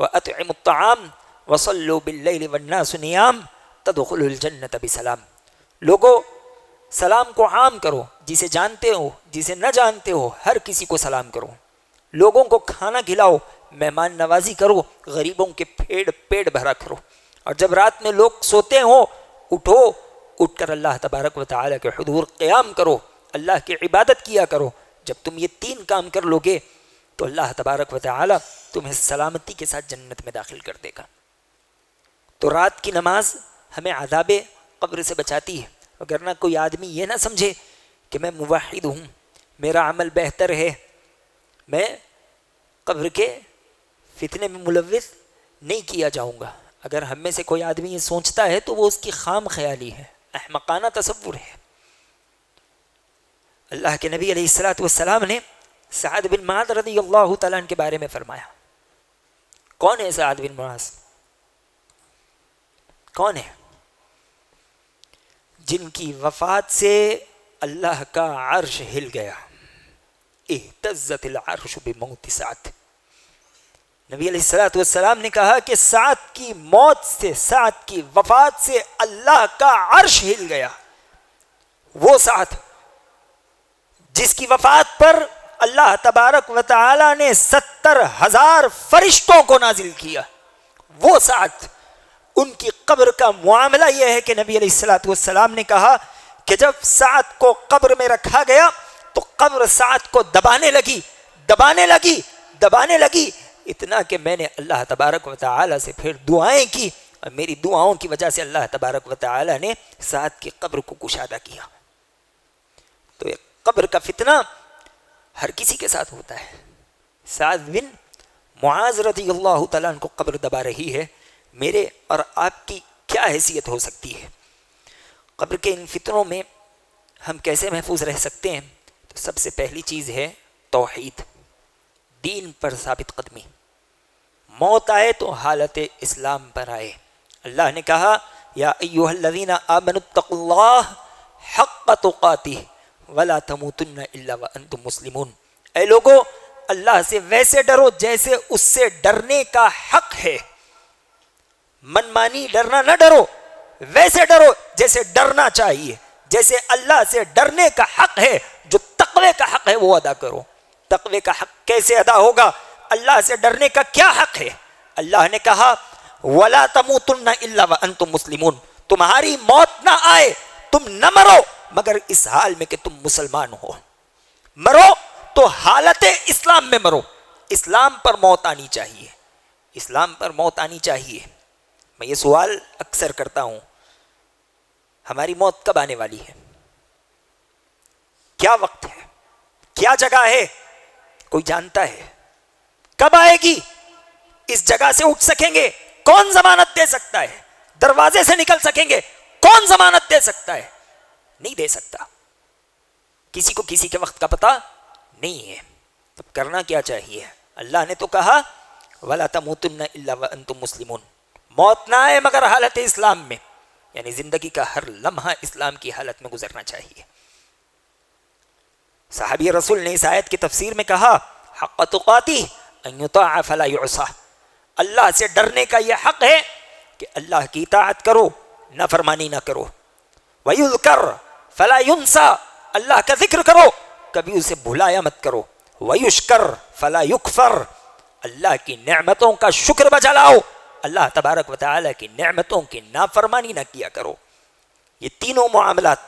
واطعموا الطعام وصلوا باللیل والناس نیام تدخلوا الجنۃ بسلام۔ لوگو سلام کو عام کرو، جسے جانتے ہو جسے نہ جانتے ہو ہر کسی کو سلام کرو، لوگوں کو کھانا کھلاؤ، مہمان نوازی کرو، غریبوں کے پیٹ بھرا کرو، اور جب رات میں لوگ سوتے ہوں اٹھو، اٹھ کر اللہ تبارک و تعالیٰ کے حضور قیام کرو، اللہ کی عبادت کیا کرو۔ جب تم یہ 3 کام کر لو گے تو اللہ تبارک و تعالیٰ تمہیں سلامتی کے ساتھ جنت میں داخل کر دے گا۔ تو رات کی نماز ہمیں عذاب قبر سے بچاتی ہے، وگرنہ کوئی آدمی یہ نہ سمجھے کہ میں موحد ہوں، میرا عمل بہتر ہے، میں قبر کے فتنے میں ملوث نہیں کیا جاؤں گا۔ اگر ہم میں سے کوئی آدمی یہ سوچتا ہے تو وہ اس کی خام خیالی ہے، احمقانہ تصور ہے۔ اللہ کے نبی علیہ السلام نے سعد بن معاذ رضی اللہ تعالیٰ عنہ کے بارے میں فرمایا۔ کون ہے سعد بن معاذ؟ کون ہے؟ جن کی وفات سے اللہ کا عرش ہل گیا، اہتزت العرش بموت سعد۔ نبی علیہ السلام نے کہا کہ سعد کی موت سے، سعد کی وفات سے اللہ کا عرش ہل گیا۔ وہ سعد جس کی وفات پر اللہ تبارک و تعالی نے 70,000 فرشتوں کو نازل کیا، وہ سعد، ان کی قبر کا معاملہ یہ ہے کہ نبی علیہ السلام نے کہا کہ جب سعد کو قبر میں رکھا گیا تو قبر سعد کو دبانے لگی، اتنا کہ میں نے اللہ تبارک و تعالی سے پھر دعائیں کی، اور میری دعاؤں کی وجہ سے اللہ تبارک و تعالی نے سعد کی قبر کو کشادہ کیا۔ تو یہ قبر کا فتنہ ہر کسی کے ساتھ ہوتا ہے۔ سعد بن معاذ رضی اللہ تعالیٰ عنہ کو قبر دبا رہی ہے، میرے اور آپ کی کیا حیثیت ہو سکتی ہے؟ قبر کے ان فتنوں میں ہم کیسے محفوظ رہ سکتے ہیں؟ تو سب سے پہلی چیز ہے توحید، دین پر ثابت قدمی۔ موت آئے تو حالت اسلام پر آئے۔ اللہ نے کہا یا ایھا الذین آمنوا اتقوا اللہ حق تقاتہ ولا تموتن الا وانتم مسلمون۔ اے لوگو، اللہ سے ویسے ڈرو جیسے اس سے ڈرنے کا حق ہے۔ من مانی ڈرنا نہ ڈرو، ویسے ڈرو جیسے ڈرنا چاہیے، جیسے اللہ سے ڈرنے کا حق ہے، جو تقوی کا حق ہے وہ ادا کرو۔ تقوی کا حق کیسے ادا ہوگا؟ اللہ سے ڈرنے کا کیا حق ہے؟ اللہ نے کہا وَلَا تَمُوتُنَّ إِلَّا وَأَنْتُمْ مُسْلِمُونَ، تمہاری موت نہ آئے، تم نہ مرو مگر اس حال میں کہ تم مسلمان ہو۔ مرو تو حالت اسلام میں مرو، اسلام پر موت آنی چاہیے، اسلام پر موت آنی چاہیے۔ میں یہ سوال اکثر کرتا ہوں، ہماری موت کب آنے والی ہے؟ کیا وقت ہے؟ کیا جگہ ہے؟ کوئی جانتا ہے؟ کب آئے گی؟ اس جگہ سے اٹھ سکیں گے؟ کون ضمانت دے سکتا ہے؟ دروازے سے نکل سکیں گے؟ کون ضمانت دے سکتا ہے؟ نہیں دے سکتا۔ کسی کو کسی کے وقت کا پتہ نہیں ہے۔ تب کرنا کیا چاہیے؟ اللہ نے تو کہا وَلَا تَمُوتُنَّ إِلَّا وَأَنْتُمْ مُسْلِمُونَ، موت نہ آئے مگر حالت اسلام میں، یعنی زندگی کا ہر لمحہ اسلام کی حالت میں گزرنا چاہیے۔ صحابی رسول نے اس آیت کی تفسیر میں کہا حق تقاتہ ان یطاع فلا یعصى، اللہ سے ڈرنے کا یہ حق ہے کہ اللہ کی اطاعت کرو، نافرمانی نہ کرو، وَيُذْكَرْ فَلَا يُنْسَى، اللہ کا ذکر کرو کبھی اسے بھلایا مت کرو، وَيُشْكَرْ فَلَا يُكْفَرْ، اللہ کی نعمتوں کا شکر بجا لاؤ، اللہ تبارک و تعالیٰ کی نعمتوں کی نافرمانی نہ کیا کرو۔ یہ تینوں معاملات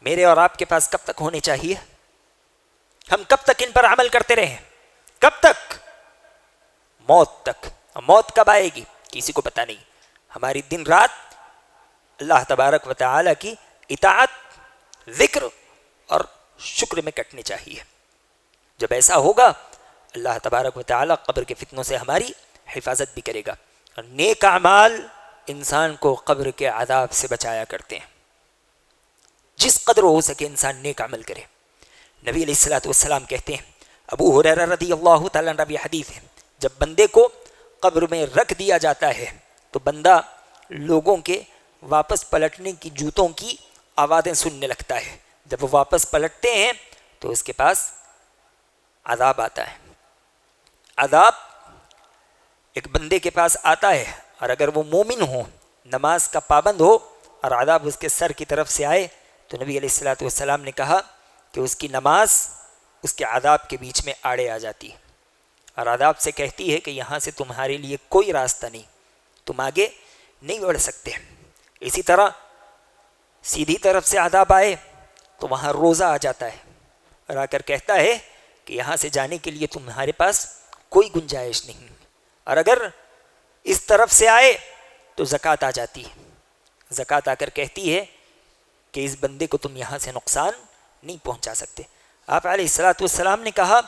میرے اور آپ کے پاس کب تک ہونے چاہیے؟ ہم کب تک ان پر عمل کرتے رہیں؟ کب تک؟ موت تک۔ موت کب آئے گی کسی کو پتہ نہیں۔ ہماری دن رات اللہ تبارک و تعالیٰ کی اطاعت، ذکر اور شکر میں کٹنے چاہیے۔ جب ایسا ہوگا اللہ تبارک و تعالیٰ قبر کے فتنوں سے ہماری حفاظت بھی کرے گا، اور نیک اعمال انسان کو قبر کے عذاب سے بچایا کرتے ہیں۔ جس قدر ہو سکے انسان نیک عمل کرے۔ نبی علیہ الصلوۃ والسلام کہتے ہیں، ابو ہریرہ رضی اللہ تعالیٰ عنہ بھی حدیث ہے، جب بندے کو قبر میں رکھ دیا جاتا ہے تو بندہ لوگوں کے واپس پلٹنے کی جوتوں کی آوازیں سننے لگتا ہے۔ جب وہ واپس پلٹتے ہیں تو اس کے پاس عذاب آتا ہے۔ عذاب ایک بندے کے پاس آتا ہے، اور اگر وہ مومن ہو، نماز کا پابند ہو، اور عذاب اس کے سر کی طرف سے آئے تو نبی علیہ الصلوۃ والسلام نے کہا کہ اس کی نماز اس کے عذاب کے بیچ میں آڑے آ جاتی ہے، اور عذاب سے کہتی ہے کہ یہاں سے تمہارے لیے کوئی راستہ نہیں، تم آگے نہیں بڑھ سکتے۔ اسی طرح سیدھی طرف سے عذاب آئے تو وہاں روزہ آ جاتا ہے، اور آ کر کہتا ہے کہ یہاں سے جانے کے لیے تمہارے پاس کوئی گنجائش نہیں، اور اگر اس طرف سے آئے تو زکوٰۃ آ جاتی ہے۔ زکوٰۃ آ کر کہتی ہے کہ اس بندے کو تم یہاں سے نقصان نہیں پہنچا سکتے۔ آپ علیہ الصلوۃ والسلام نے کہا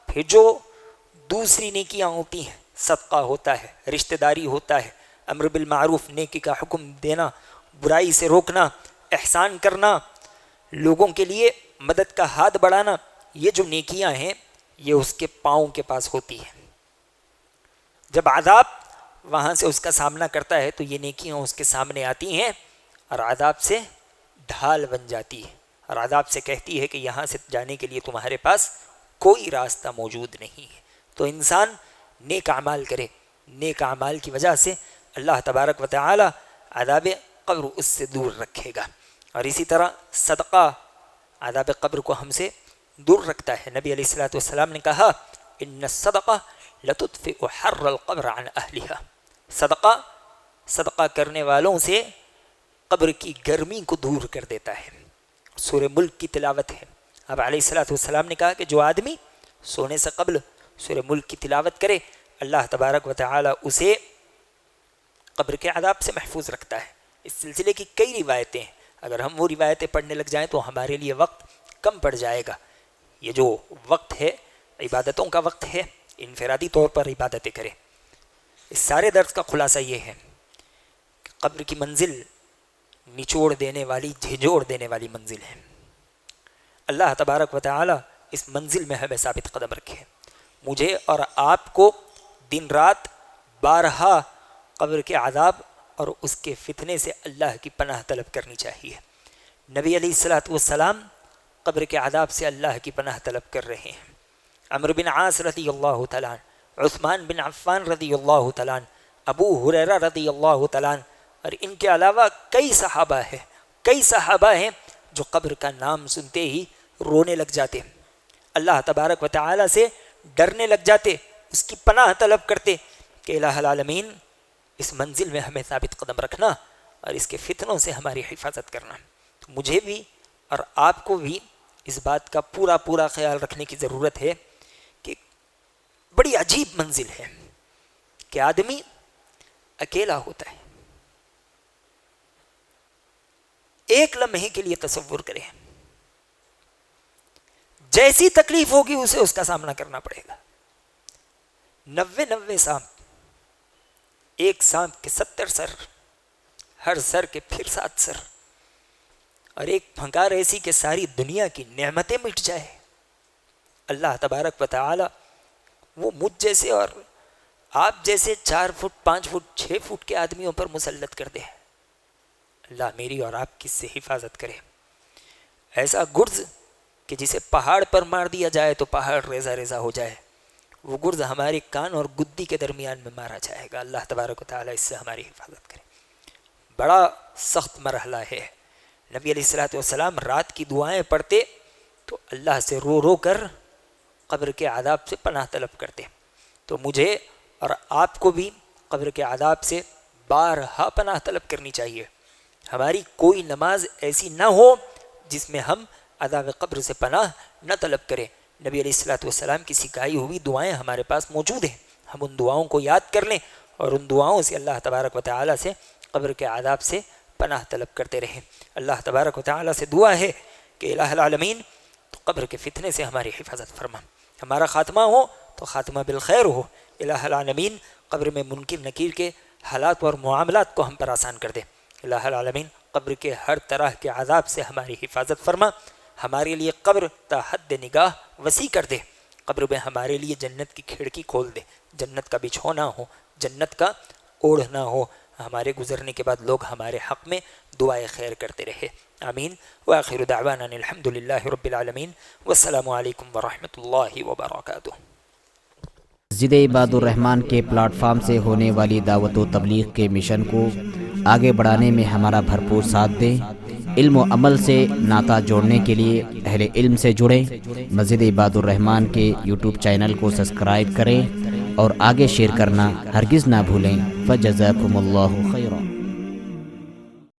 پھر جو دوسری نیکیاں ہوتی ہیں، صدقہ ہوتا ہے، رشتہ داری ہوتا ہے، امر بالمعروف نیکی کا حکم دینا، برائی سے روکنا، احسان کرنا، لوگوں کے لیے مدد کا ہاتھ بڑھانا، یہ جو نیکیاں ہیں یہ اس کے پاؤں کے پاس ہوتی ہیں۔ جب عذاب وہاں سے اس کا سامنا کرتا ہے تو یہ نیکیاں اس کے سامنے آتی ہیں اور عذاب سے ڈھال بن جاتی ہے، اور عذاب سے کہتی ہے کہ یہاں سے جانے کے لیے تمہارے پاس کوئی راستہ موجود نہیں ہے۔ تو انسان نیک اعمال کرے، نیک اعمال کی وجہ سے اللہ تبارک و تعالی عذاب قبر اس سے دور رکھے گا، اور اسی طرح صدقہ عذاب قبر کو ہم سے دور رکھتا ہے۔ نبی علیہ الصلوۃ والسلام نے کہا ان الصدقہ لتطفئ حر القبر عن اہلها، صدقہ کرنے والوں سے قبر کی گرمی کو دور کر دیتا ہے۔ سورہ ملک کی تلاوت ہے۔ اب علیہ الصلوۃ والسلام نے کہا کہ جو آدمی سونے سے قبل سورہ ملک کی تلاوت کرے اللہ تبارک و تعالی اسے قبر کے عذاب سے محفوظ رکھتا ہے۔ اس سلسلے کی کئی روایتیں ہیں، اگر ہم وہ روایتیں پڑھنے لگ جائیں تو ہمارے لیے وقت کم پڑ جائے گا۔ یہ جو وقت ہے عبادتوں کا وقت ہے، انفرادی طور پر عبادتیں کریں۔ اس سارے درس کا خلاصہ یہ ہے کہ قبر کی منزل نچوڑ دینے والی، جھنجھوڑ دینے والی منزل ہے۔ اللہ تبارک و تعالی اس منزل میں ہمیں ثابت قدم رکھے۔ مجھے اور آپ کو دن رات بارہا قبر کے عذاب اور اس کے فتنے سے اللہ کی پناہ طلب کرنی چاہیے۔ نبی علیہ الصلوۃ والسلام قبر کے عذاب سے اللہ کی پناہ طلب کر رہے ہیں۔ عمرو بن عاص رضی اللہ تعالیٰ عنہ، عثمان بن عفان رضی اللہ تعالیٰ عنہ، ابو ہریرہ رضی اللہ تعالیٰ عنہ، اور ان کے علاوہ کئی صحابہ ہیں جو قبر کا نام سنتے ہی رونے لگ جاتے، اللہ تبارک و تعالی سے ڈرنے لگ جاتے، اس کی پناہ طلب کرتے کہ الہ العالمین اس منزل میں ہمیں ثابت قدم رکھنا اور اس کے فتنوں سے ہماری حفاظت کرنا۔ مجھے بھی اور آپ کو بھی اس بات کا پورا خیال رکھنے کی ضرورت ہے کہ بڑی عجیب منزل ہے کہ آدمی اکیلا ہوتا ہے۔ ایک لمحے کے لیے تصور کریں، جیسی تکلیف ہوگی اسے اس کا سامنا کرنا پڑے گا۔ 90 سانپ، ایک سانپ کے 70 سر، ہر سر کے پھر 7 سر، اور ایک پھنکار ایسی کہ ساری دنیا کی نعمتیں مٹ جائے۔ اللہ تبارک و تعالی وہ مجھ جیسے اور آپ جیسے 4 فٹ 5 فٹ 6 فٹ کے آدمیوں پر مسلط کر دے. اللہ میری اور آپ کی سے حفاظت کرے. ایسا گرز کہ جسے پہاڑ پر مار دیا جائے تو پہاڑ ریزہ ریزہ ہو جائے، وہ گرز ہمارے کان اور گدی کے درمیان میں مارا جائے گا. اللہ تبارک و تعالیٰ اس سے ہماری حفاظت کرے. بڑا سخت مرحلہ ہے. نبی علیہ الصلوۃ والسلام رات کی دعائیں پڑھتے تو اللہ سے رو رو کر قبر کے عذاب سے پناہ طلب کرتے. تو مجھے اور آپ کو بھی قبر کے عذاب سے بارہا پناہ طلب کرنی چاہیے. ہماری کوئی نماز ایسی نہ ہو جس میں ہم عذاب قبر سے پناہ نہ طلب کریں. نبی علیہ الصلوۃ والسلام کی سکھائی ہوئی دعائیں ہمارے پاس موجود ہیں. ہم ان دعاؤں کو یاد کر لیں اور ان دعاؤں سے اللہ تبارک و تعالیٰ سے قبر کے عذاب سے پناہ طلب کرتے رہیں. اللہ تبارک و تعالیٰ سے دعا ہے کہ الہ العالمین تو قبر کے فتنے سے ہماری حفاظت فرما. ہمارا خاتمہ ہو تو خاتمہ بالخیر ہو. الہ العالمین قبر میں منکر نکیر کے حالات اور معاملات کو ہم پر آسان کر دے. الہ العالمین قبر کے ہر طرح کے عذاب سے ہماری حفاظت فرما. ہمارے لیے قبر تا حد نگاہ وسیع کر دے. قبر میں ہمارے لیے جنت کی کھڑکی کھول دے. جنت کا بچھونا ہو، جنت کا اوڑھنا ہو. ہمارے گزرنے کے بعد لوگ ہمارے حق میں دعائے خیر کرتے رہے. آمین. وآخر دعوانا الحمد للہ رب العالمین والسلام علیکم ورحمۃ اللہ وبرکاتہ. مسجد عباد الرحمن کے پلیٹ فارم سے ہونے والی دعوت و تبلیغ کے مشن کو آگے بڑھانے میں ہمارا بھرپور ساتھ دیں. علم و عمل سے ناطہ جوڑنے کے لیے اہل علم سے جڑیں. مسجد عباد الرحمن کے یوٹیوب چینل کو سبسکرائب کریں اور آگے شیئر کرنا ہرگز نہ بھولیں. فجزاکم اللہ